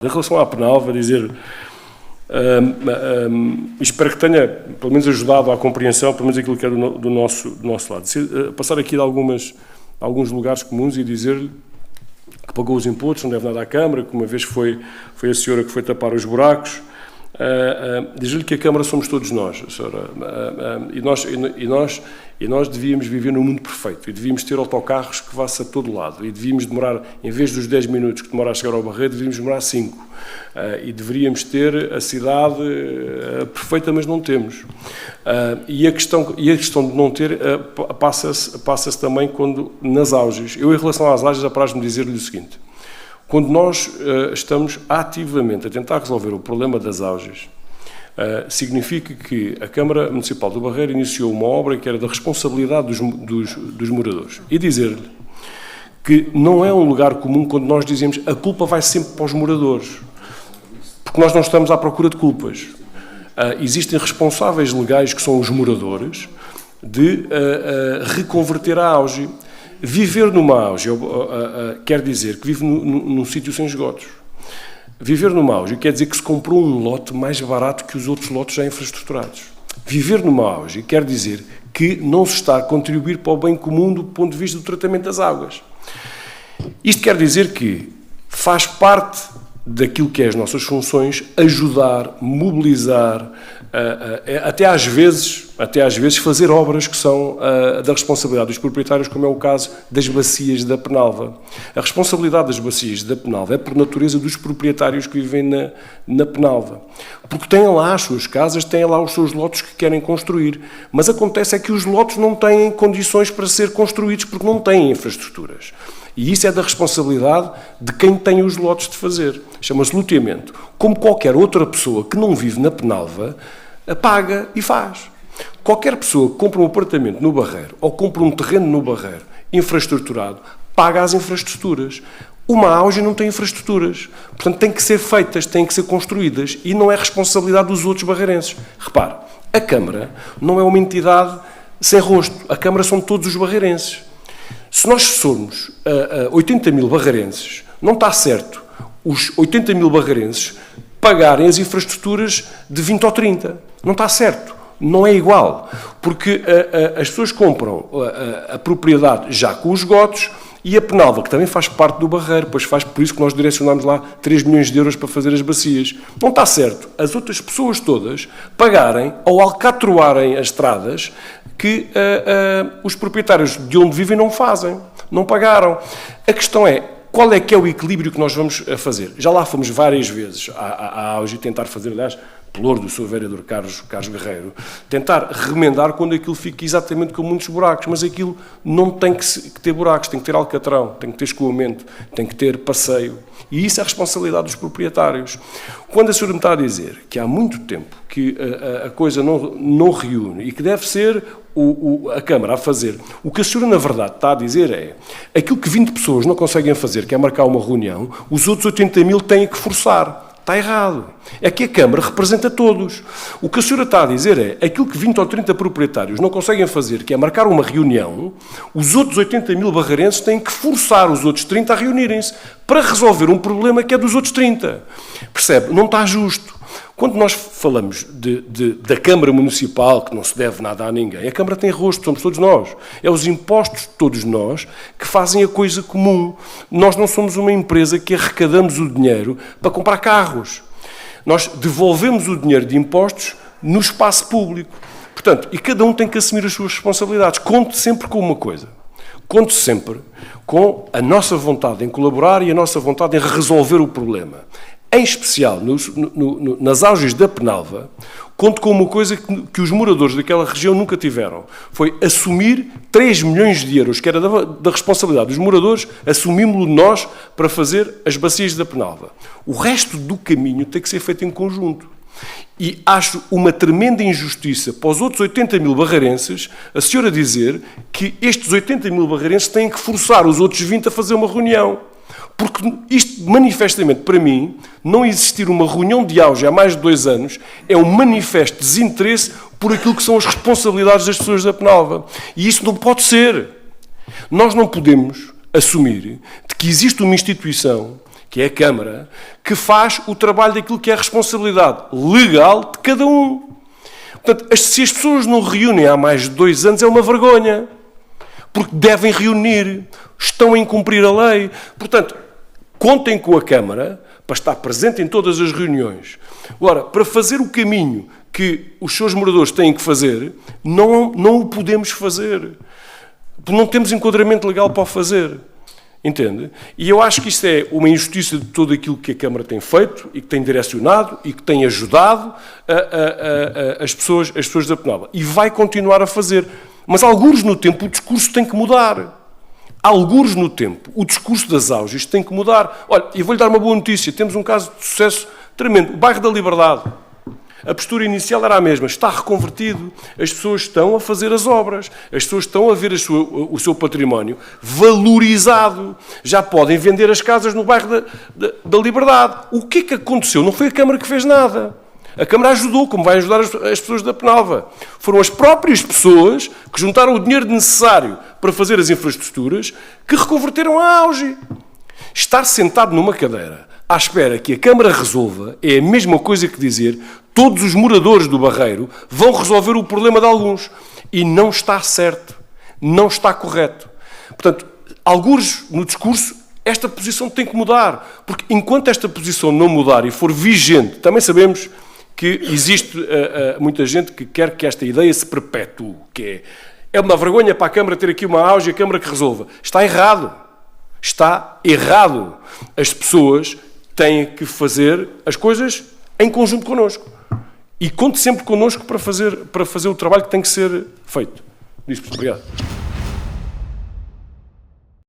Em relação à Penalva, dizer, espero que tenha, pelo menos, ajudado à compreensão, pelo menos aquilo que é do nosso lado. Passar aqui de alguns lugares comuns e dizer-lhe que pagou os impostos, não deve nada à Câmara, que uma vez foi a senhora que foi tapar os buracos. Dizer-lhe que a Câmara somos todos nós, senhora, e nós devíamos viver num mundo perfeito, e devíamos ter autocarros que vá-se a todo lado, e devíamos demorar, em vez dos 10 minutos que demora a chegar ao Barreiro, devíamos demorar 5, e deveríamos ter a cidade perfeita, mas não temos. E a questão de não ter passa-se também quando, nas auges. Eu, em relação às auges, apraz-me dizer-lhe o seguinte: quando nós estamos ativamente a tentar resolver o problema das auges, significa que a Câmara Municipal do Barreiro iniciou uma obra que era da responsabilidade dos moradores. E dizer-lhe que não é um lugar comum quando nós dizemos a culpa vai sempre para os moradores, porque nós não estamos à procura de culpas. Existem responsáveis legais que são os moradores de reconverter a auge. Viver numa auge quer dizer que vive num sítio sem esgotos. Viver numa auge quer dizer que se comprou um lote mais barato que os outros lotes já infraestruturados. Viver numa auge quer dizer que não se está a contribuir para o bem comum do ponto de vista do tratamento das águas. Isto quer dizer que faz parte daquilo que é as nossas funções ajudar, mobilizar, até às vezes fazer obras que são da responsabilidade dos proprietários, como é o caso das bacias da Penalva. A responsabilidade das bacias da Penalva é por natureza dos proprietários que vivem na Penalva, porque têm lá as suas casas, têm lá os seus lotes que querem construir, mas acontece é que os lotes não têm condições para ser construídos porque não têm infraestruturas. E isso é da responsabilidade de quem tem os lotes de fazer. Chama-se loteamento. Como qualquer outra pessoa que não vive na Penalva, paga e faz. Qualquer pessoa que compra um apartamento no Barreiro ou compra um terreno no Barreiro infraestruturado, paga as infraestruturas. Uma auge não tem infraestruturas. Portanto, têm que ser feitas, têm que ser construídas e não é responsabilidade dos outros barreirenses. Repare, a Câmara não é uma entidade sem rosto. A Câmara são todos os barreirenses. Se nós somos 80 mil barreirenses, não está certo os 80 mil barreirenses pagarem as infraestruturas de 20 ou 30. Não está certo. Não é igual. Porque as pessoas compram a propriedade já com os esgotos e a Penalva, que também faz parte do Barreiro, pois faz por isso que nós direcionámos lá 3 milhões de euros para fazer as bacias. Não está certo as outras pessoas todas pagarem ou alcatroarem as estradas que os proprietários de onde vivem não fazem, não pagaram. A questão é, qual é que é o equilíbrio que nós vamos fazer? Já lá fomos várias vezes à auge tentar fazer, aliás, pelouro do Sr. Vereador Carlos Guerreiro, tentar remendar quando aquilo fica exatamente com muitos buracos, mas aquilo não tem que ter buracos, tem que ter alcatrão, tem que ter escoamento, tem que ter passeio. E isso é a responsabilidade dos proprietários. Quando a senhora me está a dizer que há muito tempo que a coisa não reúne e que deve ser a Câmara a fazer, o que a senhora na verdade está a dizer é aquilo que 20 pessoas não conseguem fazer, que é marcar uma reunião, os outros 80 mil têm que forçar. Está errado. É que a Câmara representa todos. O que a senhora está a dizer é aquilo que 20 ou 30 proprietários não conseguem fazer, que é marcar uma reunião, os outros 80 mil barreirenses têm que forçar os outros 30 a reunirem-se para resolver um problema que é dos outros 30. Percebe? Não está justo. Quando nós falamos da Câmara Municipal, que não se deve nada a ninguém, a Câmara tem rosto, somos todos nós. É os impostos de todos nós que fazem a coisa comum. Nós não somos uma empresa que arrecadamos o dinheiro para comprar carros. Nós devolvemos o dinheiro de impostos no espaço público. Portanto, e cada um tem que assumir as suas responsabilidades. Conte sempre com uma coisa. Conte sempre com a nossa vontade em colaborar e a nossa vontade em resolver o problema. Em especial, nas auges da Penalva, conto com uma coisa que os moradores daquela região nunca tiveram. Foi assumir 3 milhões de euros, que era da responsabilidade dos moradores, assumimos-lo nós para fazer as bacias da Penalva. O resto do caminho tem que ser feito em conjunto. E acho uma tremenda injustiça para os outros 80 mil barreirenses a senhora dizer que estes 80 mil barreirenses têm que forçar os outros 20 a fazer uma reunião. Porque isto, manifestamente, para mim, não existir uma reunião de auge há mais de 2 anos é um manifesto desinteresse por aquilo que são as responsabilidades das pessoas da Penalva. E isso não pode ser. Nós não podemos assumir de que existe uma instituição que é a Câmara, que faz o trabalho daquilo que é a responsabilidade legal de cada um. Portanto, se as pessoas não reúnem há mais de 2 anos, é uma vergonha. Porque devem reunir, estão a incumprir a lei. Portanto, contem com a Câmara para estar presente em todas as reuniões. Agora, para fazer o caminho que os seus moradores têm que fazer, não o podemos fazer. Não temos enquadramento legal para o fazer. Entende? E eu acho que isto é uma injustiça de tudo aquilo que a Câmara tem feito e que tem direcionado e que tem ajudado as pessoas da Penalva. E vai continuar a fazer. Mas, algures no tempo, o discurso tem que mudar. Algures no tempo, o discurso das auges tem que mudar. Olha, e vou-lhe dar uma boa notícia. Temos um caso de sucesso tremendo. O bairro da Liberdade. A postura inicial era a mesma. Está reconvertido. As pessoas estão a fazer as obras. As pessoas estão a ver o seu património valorizado. Já podem vender as casas no bairro da Liberdade. O que é que aconteceu? Não foi a Câmara que fez nada. A Câmara ajudou, como vai ajudar as pessoas da Penalva. Foram as próprias pessoas que juntaram o dinheiro necessário para fazer as infraestruturas que reconverteram a auge. Estar sentado numa cadeira à espera que a Câmara resolva é a mesma coisa que dizer todos os moradores do Barreiro vão resolver o problema de alguns. E não está certo. Não está correto. Portanto, algures no discurso, esta posição tem que mudar. Porque enquanto esta posição não mudar e for vigente, também sabemos que existe muita gente que quer que esta ideia se perpetue, que é uma vergonha para a Câmara ter aqui uma auge e a Câmara que resolva. Está errado. Está errado. As pessoas têm que fazer as coisas em conjunto connosco. E conte sempre connosco para fazer o trabalho que tem que ser feito. Obrigado.